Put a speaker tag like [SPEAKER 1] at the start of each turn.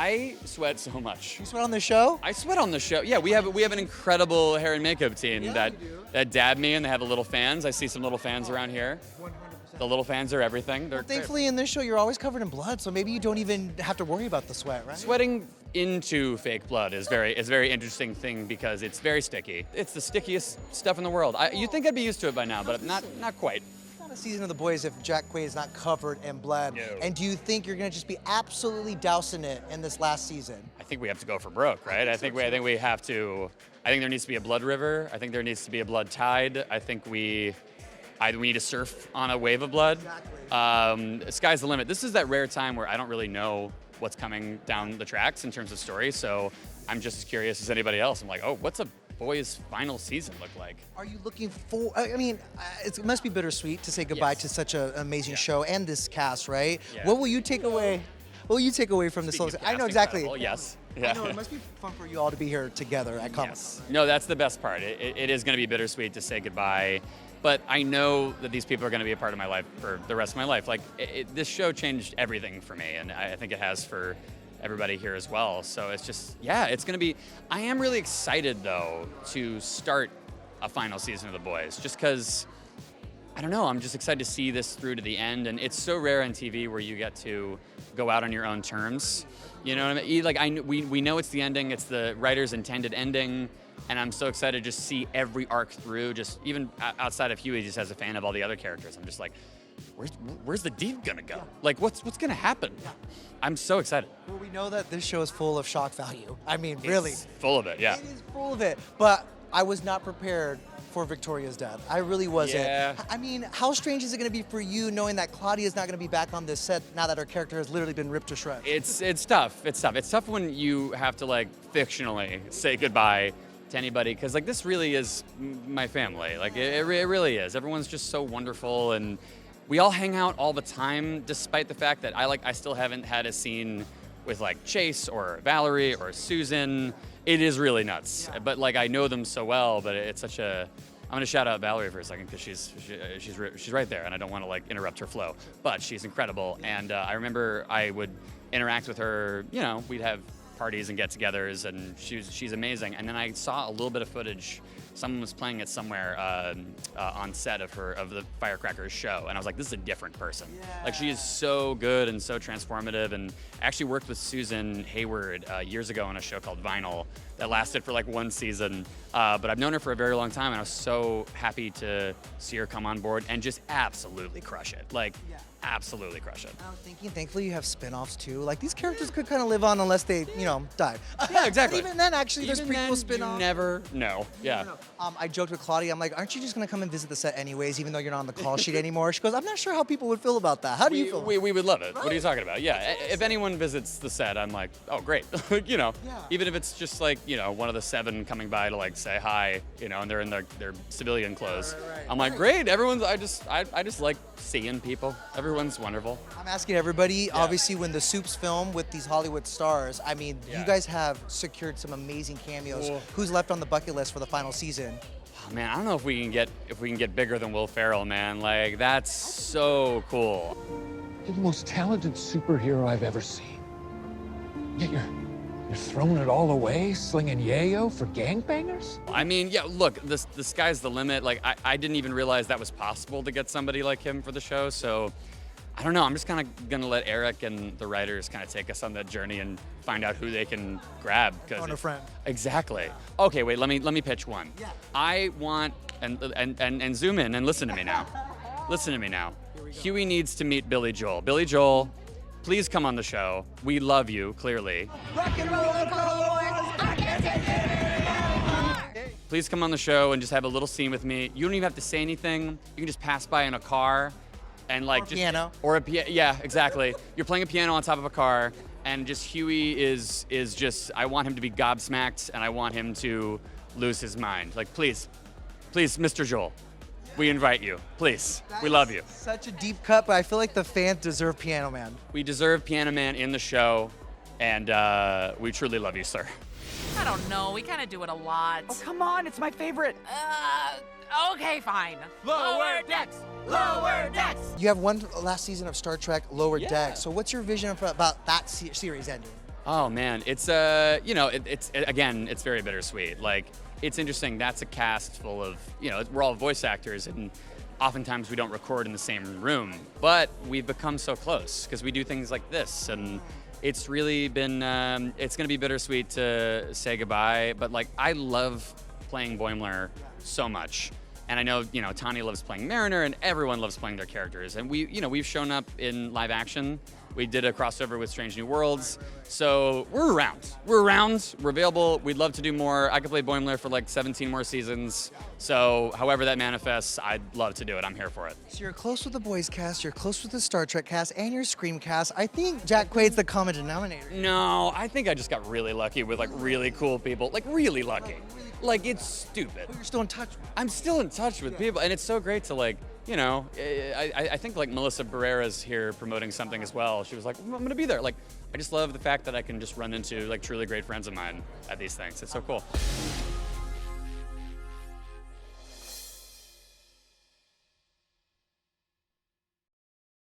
[SPEAKER 1] I sweat so much.
[SPEAKER 2] You sweat on the show?
[SPEAKER 1] I sweat on the show. Yeah, we have an incredible hair and makeup team
[SPEAKER 2] Yeah,
[SPEAKER 1] that
[SPEAKER 2] you do.
[SPEAKER 1] that dab me, and they have the little fans. I see some little fans around here.
[SPEAKER 2] 100%.
[SPEAKER 1] The little fans are everything. They're great.
[SPEAKER 2] Thankfully, in this show, you're always covered in blood, so maybe you don't even have to worry about the sweat, right?
[SPEAKER 1] Sweating into fake blood is a very interesting thing because it's very sticky. It's the stickiest stuff in the world. You'd think I'd be used to it by now, but not quite.
[SPEAKER 2] Not a season of The Boys if Jack Quaid is not covered in blood.
[SPEAKER 1] No.
[SPEAKER 2] And do you think you're gonna just be absolutely dousing it in this last season?
[SPEAKER 1] I think we have to go for broke, right? I think we have to. I think there needs to be a blood river. I think there needs to be a blood tide. I think we need to surf on a wave of blood.
[SPEAKER 2] Exactly.
[SPEAKER 1] Sky's the limit. This is that rare time where I don't really know what's coming down the tracks in terms of story, so I'm just as curious as anybody else. I'm like, oh, what's a Boys final season look like?
[SPEAKER 2] Are you looking for? I mean, it must be bittersweet to say goodbye
[SPEAKER 1] Yes.
[SPEAKER 2] to such an amazing show and this cast, right?
[SPEAKER 1] Yeah.
[SPEAKER 2] What will you take away? What will you take away from this?
[SPEAKER 1] Speaking of
[SPEAKER 2] I know
[SPEAKER 1] cast,
[SPEAKER 2] exactly.
[SPEAKER 1] incredible, yes.
[SPEAKER 2] I
[SPEAKER 1] Yeah.
[SPEAKER 2] know it must be fun for you all to be here together at Comic-Con.
[SPEAKER 1] Yes. No, that's the best part. It is going to be bittersweet to say goodbye, but I know that these people are going to be a part of my life for the rest of my life. Like, this show changed everything for me, and I think it has for everybody here as well. So it's just, yeah, it's going to be. I am really excited though to start a final season of The Boys, just because. I don't know, I'm just excited to see this through to the end, and it's so rare on TV where you get to go out on your own terms. You know what I mean? Like, we know it's the ending, it's the writer's intended ending, and I'm so excited to just see every arc through, just even outside of Hughie, just as a fan of all the other characters. I'm just like, where's the deep gonna go? Like, what's gonna happen? I'm so excited.
[SPEAKER 2] Well, we know that this show is full of shock value. I mean, really.
[SPEAKER 1] It's full of it, yeah.
[SPEAKER 2] It is full of it. But I was not prepared for Victoria's death. I really wasn't.
[SPEAKER 1] Yeah.
[SPEAKER 2] I mean, how strange is it going to be for you knowing that Claudia's not going to be back on this set now that her character has literally been ripped to shreds?
[SPEAKER 1] It's tough. It's tough. It's tough when you have to, like, fictionally say goodbye to anybody, because, like, this really is my family. Like, it really is. Everyone's just so wonderful, and we all hang out all the time, despite the fact that I still haven't had a scene with, like, Chase or Valerie or Susan. It is really nuts. But, like, I know them so well, but it's such a. I'm gonna shout out Valerie for a second because she's right there, and I don't want to, like, interrupt her flow. But she's incredible, and I remember I would interact with her. You know, we'd have parties and get-togethers, and she's amazing. And then I saw a little bit of footage. Someone was playing it somewhere on set of the Firecrackers show, and I was like, this is a different person.
[SPEAKER 2] Yeah.
[SPEAKER 1] Like, she is so good and so transformative, and I actually worked with Susan Hayward years ago on a show called Vinyl that lasted for like one season, but I've known her for a very long time, and I was so happy to see her come on board and just absolutely crush it. Like, absolutely crush it.
[SPEAKER 2] I'm thinking, thankfully, you have spin-offs too. Like, these characters could kind of live on unless they, die.
[SPEAKER 1] Yeah, exactly.
[SPEAKER 2] But even then, actually, there's
[SPEAKER 1] Even
[SPEAKER 2] prequel
[SPEAKER 1] then,
[SPEAKER 2] spin-offs.
[SPEAKER 1] you never know. Yeah.
[SPEAKER 2] I joked with Claudia. I'm like, aren't you just gonna come and visit the set anyways, even though you're not on the call sheet anymore? She goes, I'm not sure how people would feel about that. How do you feel?
[SPEAKER 1] We would love it. What are you
[SPEAKER 2] Right?
[SPEAKER 1] talking about? Yeah. If anyone visits the set, I'm like, oh, great.
[SPEAKER 2] Yeah.
[SPEAKER 1] Even if it's just like, one of the 7 coming by to, like, say hi, and they're in their civilian clothes.
[SPEAKER 2] Right.
[SPEAKER 1] I'm like, great. Everyone's. I just like seeing people. Everyone's wonderful.
[SPEAKER 2] I'm asking everybody, obviously, when the Soups film with these Hollywood stars, I mean,
[SPEAKER 1] Yeah.
[SPEAKER 2] you guys have secured some amazing cameos.
[SPEAKER 1] Cool.
[SPEAKER 2] Who's left on the bucket list for the final season?
[SPEAKER 1] Oh, man, I don't know if we can get bigger than Will Ferrell, man. Like, that's so cool.
[SPEAKER 3] You're the most talented superhero I've ever seen. Yet you're throwing it all away, slinging yayo for gangbangers?
[SPEAKER 1] I mean, yeah, look, the sky's the limit. Like, I didn't even realize that was possible to get somebody like him for the show, so I don't know. I'm just kind of going to let Eric and the writers kind of take us on that journey and find out who they can grab.
[SPEAKER 2] On a friend.
[SPEAKER 1] Exactly. Okay, wait, let me pitch one.
[SPEAKER 2] Yeah.
[SPEAKER 1] I want, and zoom in and listen to me now. Listen to me now. Hughie needs to meet Billy Joel. Billy Joel, please come on the show. We love you, clearly. Please come on the show and just have a little scene with me. You don't even have to say anything. You can just pass by in a car and, like, just
[SPEAKER 2] piano.
[SPEAKER 1] or a piano. Yeah, exactly. You're playing a piano on top of a car, and just Hughie is just. I want him to be gobsmacked, and I want him to lose his mind. Like, please, Mr. Joel, we invite you. Please, we love you.
[SPEAKER 2] Such a deep cut, but I feel like the fans deserve Piano Man.
[SPEAKER 1] We deserve Piano Man in the show, and we truly love you, sir.
[SPEAKER 4] I don't know. We kind of do it a lot.
[SPEAKER 5] Oh, come on, it's my favorite.
[SPEAKER 4] Okay, fine.
[SPEAKER 5] Lower decks! Lower decks!
[SPEAKER 2] You have one last season of Star Trek Lower
[SPEAKER 1] Yeah.
[SPEAKER 2] Decks. So what's your vision about that series ending?
[SPEAKER 1] Oh man, it's again, it's very bittersweet. Like, it's interesting. That's a cast full of, we're all voice actors, and oftentimes we don't record in the same room, but we've become so close because we do things like this, and it's really been. It's gonna be bittersweet to say goodbye, but like, I love playing Boimler so much. And I know, Tanya loves playing Mariner, and everyone loves playing their characters. And we've shown up in live action. We did a crossover with Strange New Worlds. So we're around. We're available. We'd love to do more. I could play Boimler for like 17 more seasons. So however that manifests, I'd love to do it. I'm here for it.
[SPEAKER 2] So you're close with the boys cast, you're close with the Star Trek cast, and your Scream cast. I think Jack Quaid's the common denominator.
[SPEAKER 1] No, I think I just got really lucky with like really cool people. Like, really lucky. Like, it's stupid.
[SPEAKER 2] But you're still in touch with
[SPEAKER 1] I'm still in touch with people, and it's so great to like, I think like Melissa Barrera's here promoting something as well. She was like, I'm gonna be there. Like, I just love the fact that I can just run into like truly great friends of mine at these things. It's so cool.